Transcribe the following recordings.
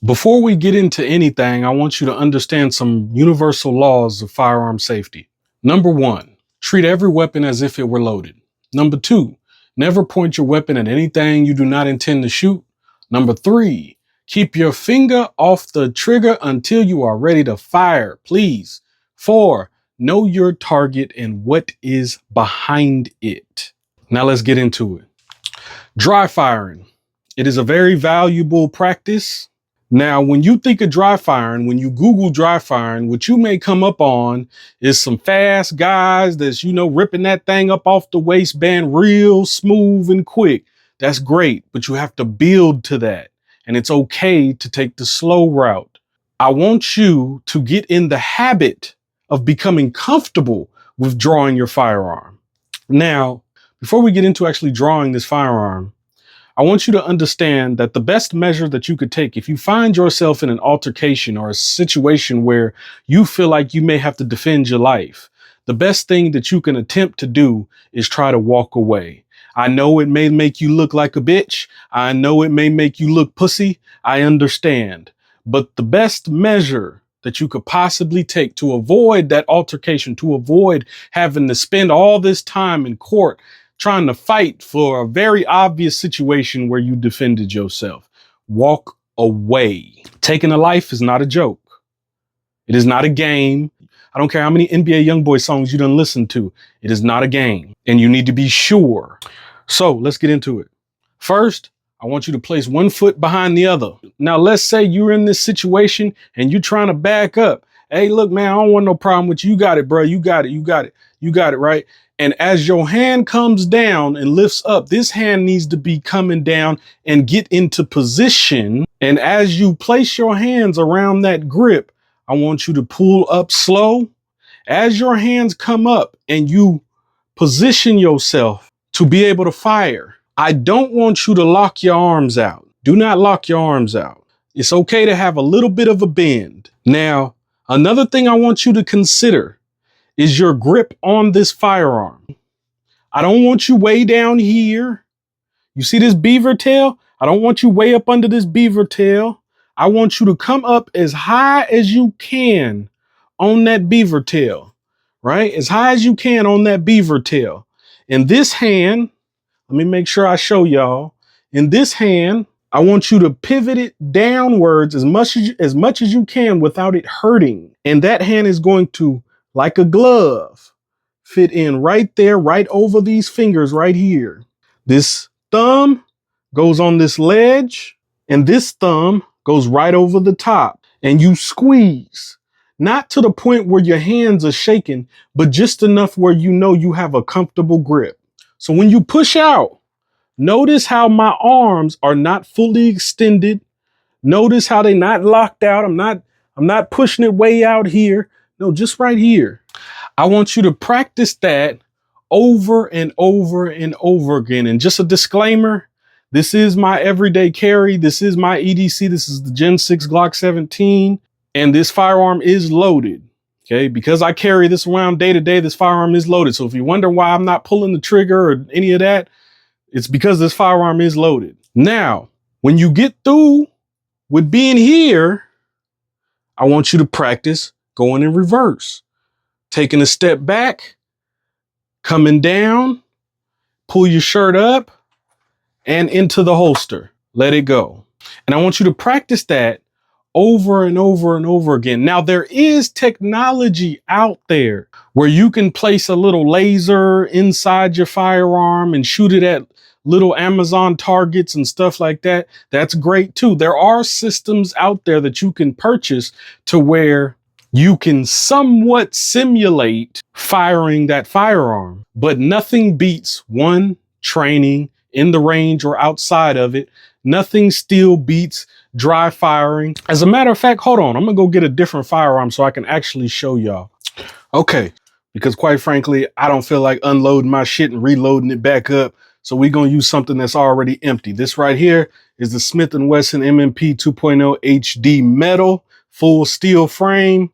Before we get into anything, I want you to understand some universal laws of firearm safety. Number one, treat every weapon as if it were loaded. Number two, never point your weapon at anything you do not intend to shoot. Number three, keep your finger off the trigger until you are ready to fire, please. Four, know your target and what is behind it. Now let's get into it. Dry firing. It is a very valuable practice. Now, when you think of dry firing, when you Google dry firing, what you may come up on is some fast guys that's, ripping that thing up off the waistband real smooth and quick. That's great, but you have to build to that. And it's okay to take the slow route. I want you to get in the habit of becoming comfortable with drawing your firearm. Now, before we get into actually drawing this firearm, I want you to understand that the best measure that you could take if you find yourself in an altercation or a situation where you feel like you may have to defend your life, the best thing that you can attempt to do is try to walk away. I know it may make you look like a bitch. I know it may make you look pussy. I understand. But the best measure that you could possibly take to avoid that altercation, to avoid having to spend all this time in court trying to fight for a very obvious situation where you defended yourself. Walk away. Taking a life is not a joke. It is not a game. I don't care how many NBA YoungBoy songs you done listen to. It is not a game, and you need to be sure. So let's get into it. First, I want you to place one foot behind the other. Now, let's say you're in this situation and you're trying to back up. Hey, look, man, I don't want no problem with you. You got it, bro. You got it. You got it. You got it, right? And as your hand comes down and lifts up, this hand needs to be coming down and get into position. And as you place your hands around that grip, I want you to pull up slow. As your hands come up and you position yourself to be able to fire, I don't want you to lock your arms out. Do not lock your arms out. It's okay to have a little bit of a bend. Now, another thing I want you to consider is your grip on this firearm. I don't want you way down here. You see this beaver tail? I don't want you way up under this beaver tail. I want you to come up as high as you can on that beaver tail, right? As high as you can on that beaver tail. In this hand, let me make sure I show y'all. In this hand, I want you to pivot it downwards as much as you can without it hurting. And that hand is going to, like a glove, fit in right there, right over these fingers right here. This thumb goes on this ledge, and this thumb goes right over the top. And you squeeze, not to the point where your hands are shaking, but just enough where you know you have a comfortable grip. So when you push out, notice how my arms are not fully extended. Notice how they're not locked out. I'm not pushing it way out here. No, just right here. I want you to practice that over and over and over again. And just a disclaimer, this is my everyday carry. This is my EDC. This is the Gen 6 Glock 17. And this firearm is loaded. Okay, because I carry this around day to day, this firearm is loaded. So if you wonder why I'm not pulling the trigger or any of that, it's because this firearm is loaded. Now, when you get through with being here, I want you to practice going in reverse. Taking a step back, coming down, pull your shirt up and into the holster. Let it go. And I want you to practice that over and over and over again. Now, there is technology out there where you can place a little laser inside your firearm and shoot it at little Amazon targets and stuff like that. That's great too. There are systems out there that you can purchase to where you can somewhat simulate firing that firearm, but nothing beats one, training in the range or outside of it. Nothing still beats dry firing. As a matter of fact, hold on, I'm gonna go get a different firearm so I can actually show y'all. Okay, because quite frankly, I don't feel like unloading my shit and reloading it back up. So we're gonna use something that's already empty. This right here is the Smith & Wesson MMP 2.0 HD metal, full steel frame.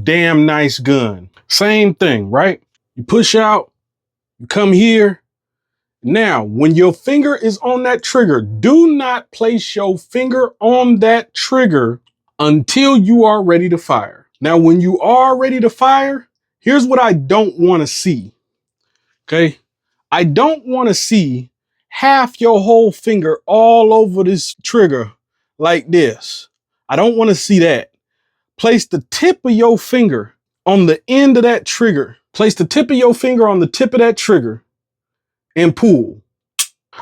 Damn nice gun. Same thing, right? You push out, you come here, Now, when your finger is on that trigger, do not place your finger on that trigger until you are ready to fire. Now, when you are ready to fire, here's what I don't want to see. Okay. I don't want to see half your whole finger all over this trigger like this. I don't want to see that. Place the tip of your finger on the end of that trigger. Place the tip of your finger on the tip of that trigger and pull.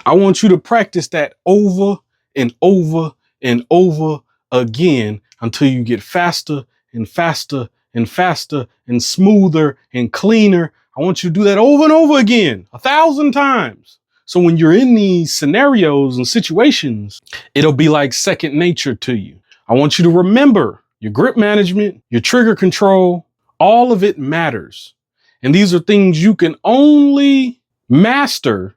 I want you to practice that over and over and over again until you get faster and faster and faster and smoother and cleaner. I want you to do that over and over again, 1,000 times. So when you're in these scenarios and situations, it'll be like second nature to you. I want you to remember your grip management, your trigger control, all of it matters. And these are things you can only master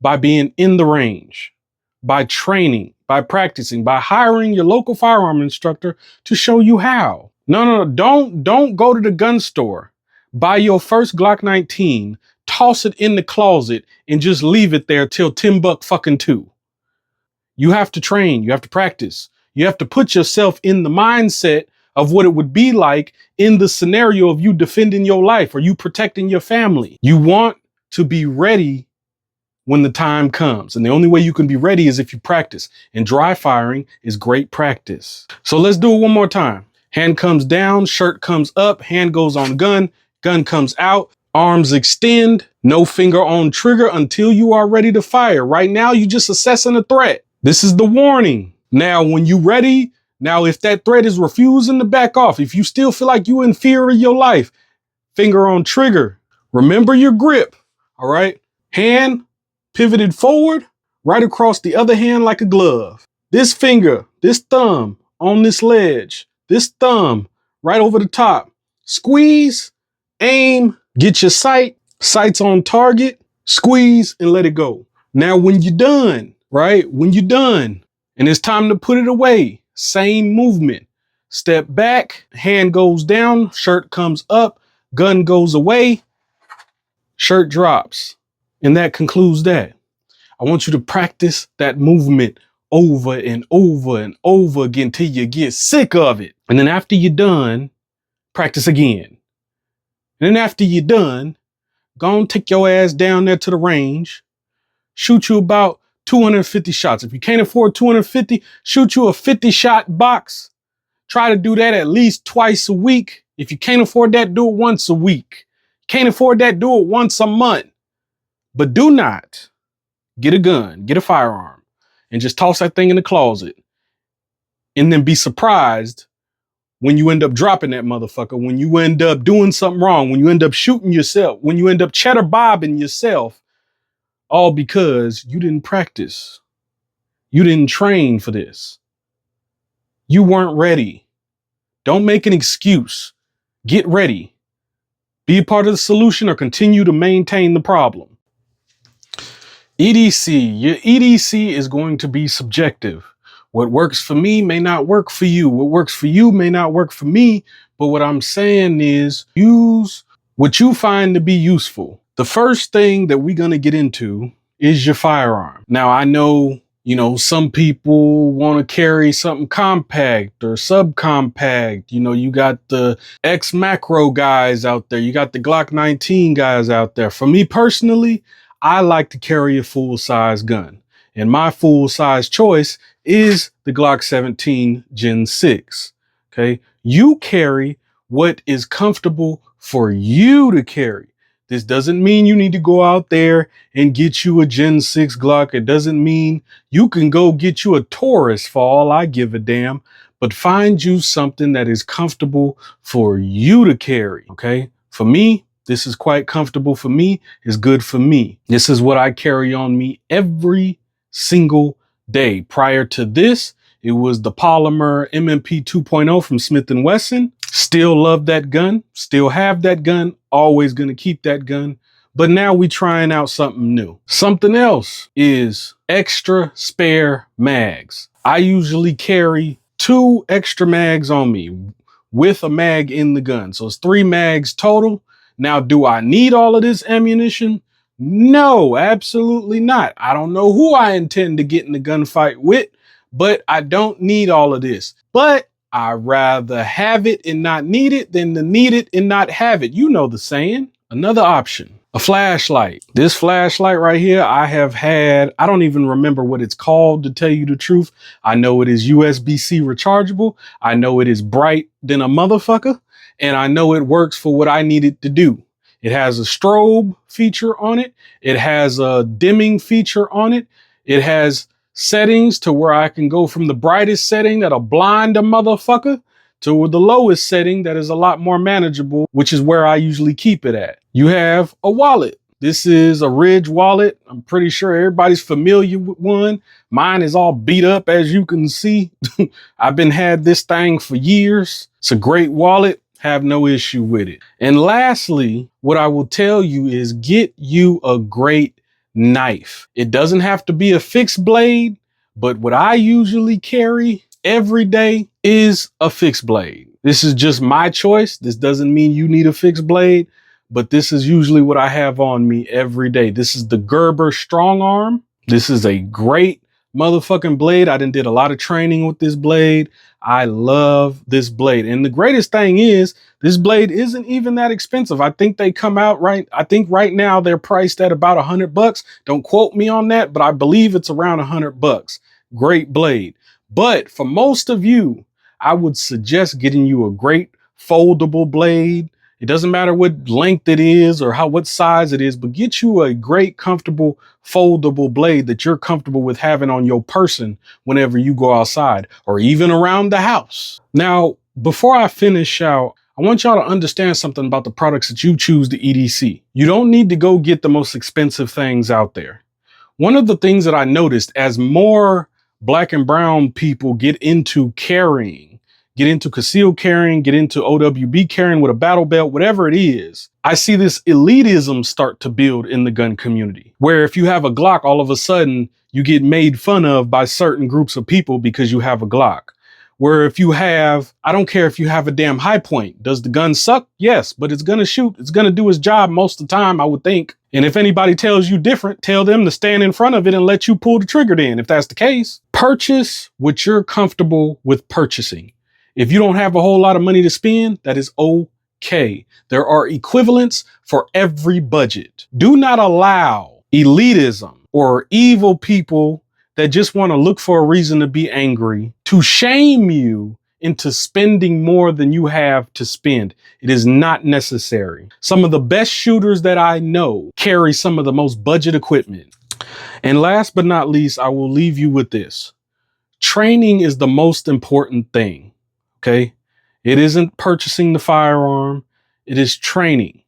by being in the range, by training, by practicing, by hiring your local firearm instructor to show you how. No, don't go to the gun store, buy your first Glock 19, toss it in the closet and just leave it there till 10 buck fucking 2. You have to train, you have to practice. You have to put yourself in the mindset of what it would be like in the scenario of you defending your life or you protecting your family. You want to be ready when the time comes. And the only way you can be ready is if you practice. And dry firing is great practice. So let's do it one more time. Hand comes down, shirt comes up, hand goes on gun, gun comes out, arms extend, no finger on trigger until you are ready to fire. Right now, you're just assessing a threat. This is the warning. Now, when you're ready, now if that threat is refusing to back off, if you still feel like you're in fear of your life, finger on trigger. Remember your grip, all right? Hand pivoted forward, right across the other hand like a glove. This finger, this thumb on this ledge, this thumb right over the top. Squeeze, aim, get your sights on target, squeeze and let it go. Now, when you're done, right? When you're done and it's time to put it away, same movement. Step back, hand goes down, shirt comes up, gun goes away, shirt drops. And that concludes that. I want you to practice that movement over and over and over again till you get sick of it. And then after you're done, practice again. And then after you're done, go and take your ass down there to the range, shoot you about 250 shots. If you can't afford 250, shoot you a 50 shot box. Try to do that at least twice a week. If you can't afford that, do it once a week. Can't afford that, do it once a month. But do not get a gun, get a firearm, and just toss that thing in the closet. And then be surprised when you end up dropping that motherfucker, when you end up doing something wrong, when you end up shooting yourself, when you end up cheddar bobbing yourself, all because you didn't practice. You didn't train for this. You weren't ready. Don't make an excuse. Get ready. Be a part of the solution or continue to maintain the problem. EDC. Your EDC is going to be subjective. What works for me may not work for you. What works for you may not work for me. But what I'm saying is use what you find to be useful. The first thing that we're going to get into is your firearm. Now, I know, some people want to carry something compact or subcompact. You got the X macro guys out there. You got the Glock 19 guys out there. For me personally, I like to carry a full-size gun. And my full-size choice is the Glock 17 Gen 6. Okay? You carry what is comfortable for you to carry. This doesn't mean you need to go out there and get you a Gen 6 Glock. It doesn't mean you can go get you a Taurus for all I give a damn. But find you something that is comfortable for you to carry. Okay? For me, this is quite comfortable for me. It's good for me. This is what I carry on me every single day. Prior to this, it was the Polymer MMP 2.0 from Smith & Wesson. Still love that gun. Still have that gun. Always going to keep that gun. But now we trying out something new. Something else is extra spare mags. I usually carry 2 extra mags on me with a mag in the gun. So it's 3 mags total. Now, do I need all of this ammunition? No, absolutely not. I don't know who I intend to get in the gunfight with, but I don't need all of this. But I'd rather have it and not need it than to need it and not have it. You know the saying. Another option, a flashlight. This flashlight right here, I have had, I don't even remember what it's called, to tell you the truth. I know it is USB-C rechargeable. I know it is bright than a motherfucker. And I know it works for what I need it to do. It has a strobe feature on it. It has a dimming feature on it. It has settings to where I can go from the brightest setting that'll blind a motherfucker to the lowest setting that is a lot more manageable, which is where I usually keep it at. You have a wallet. This is a Ridge wallet. I'm pretty sure everybody's familiar with one. Mine is all beat up, as you can see. I've been had this thing for years. It's a great wallet. Have no issue with it. And lastly, what I will tell you is get you a great knife. It doesn't have to be a fixed blade, but what I usually carry every day is a fixed blade. This is just my choice. This doesn't mean you need a fixed blade, but this is usually what I have on me every day. This is the Gerber Strong Arm. This is a great motherfucking blade. I done did a lot of training with this blade. I love this blade. And the greatest thing is this blade isn't even that expensive. I think they come out I think right now they're priced at about $100. Don't quote me on that, but I believe it's around $100. Great blade. But for most of you, I would suggest getting you a great foldable blade. It doesn't matter what length it is or what size it is, but get you a great, comfortable, foldable blade that you're comfortable with having on your person whenever you go outside or even around the house. Now, before I finish out, I want y'all to understand something about the products that you choose to EDC. You don't need to go get the most expensive things out there. One of the things that I noticed as more Black and brown people get into carrying, get into concealed carrying, get into OWB carrying with a battle belt, whatever it is, I see this elitism start to build in the gun community, where if you have a Glock, all of a sudden you get made fun of by certain groups of people because you have a Glock. Where if you have, I don't care if you have a damn high point. Does the gun suck? Yes, but it's going to shoot. It's going to do its job most of the time, I would think. And if anybody tells you different, tell them to stand in front of it and let you pull the trigger then, if that's the case. Purchase what you're comfortable with purchasing. If you don't have a whole lot of money to spend, that is okay. There are equivalents for every budget. Do not allow elitism or evil people that just want to look for a reason to be angry to shame you into spending more than you have to spend. It is not necessary. Some of the best shooters that I know carry some of the most budget equipment. And last but not least, I will leave you with this. Training is the most important thing. Okay? It isn't purchasing the firearm. It is training.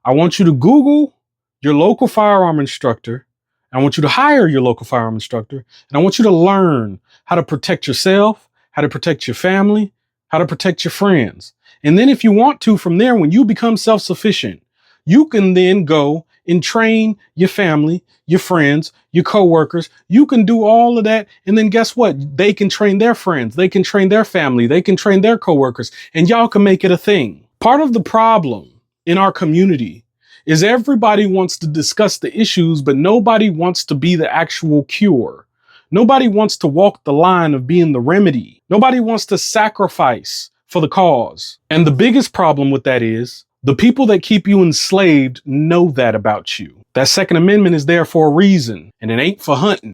I want you to Google your local firearm instructor. I want you to hire your local firearm instructor. And I want you to learn how to protect yourself, how to protect your family, how to protect your friends. And then if you want to, from there, when you become self-sufficient, you can then go and train your family, your friends, your coworkers. You can do all of that. And then guess what? They can train their friends. They can train their family. They can train their coworkers. And y'all can make it a thing. Part of the problem in our community is everybody wants to discuss the issues, but nobody wants to be the actual cure. Nobody wants to walk the line of being the remedy. Nobody wants to sacrifice for the cause. And the biggest problem with that is the people that keep you enslaved know that about you. That Second Amendment is there for a reason, and it ain't for hunting.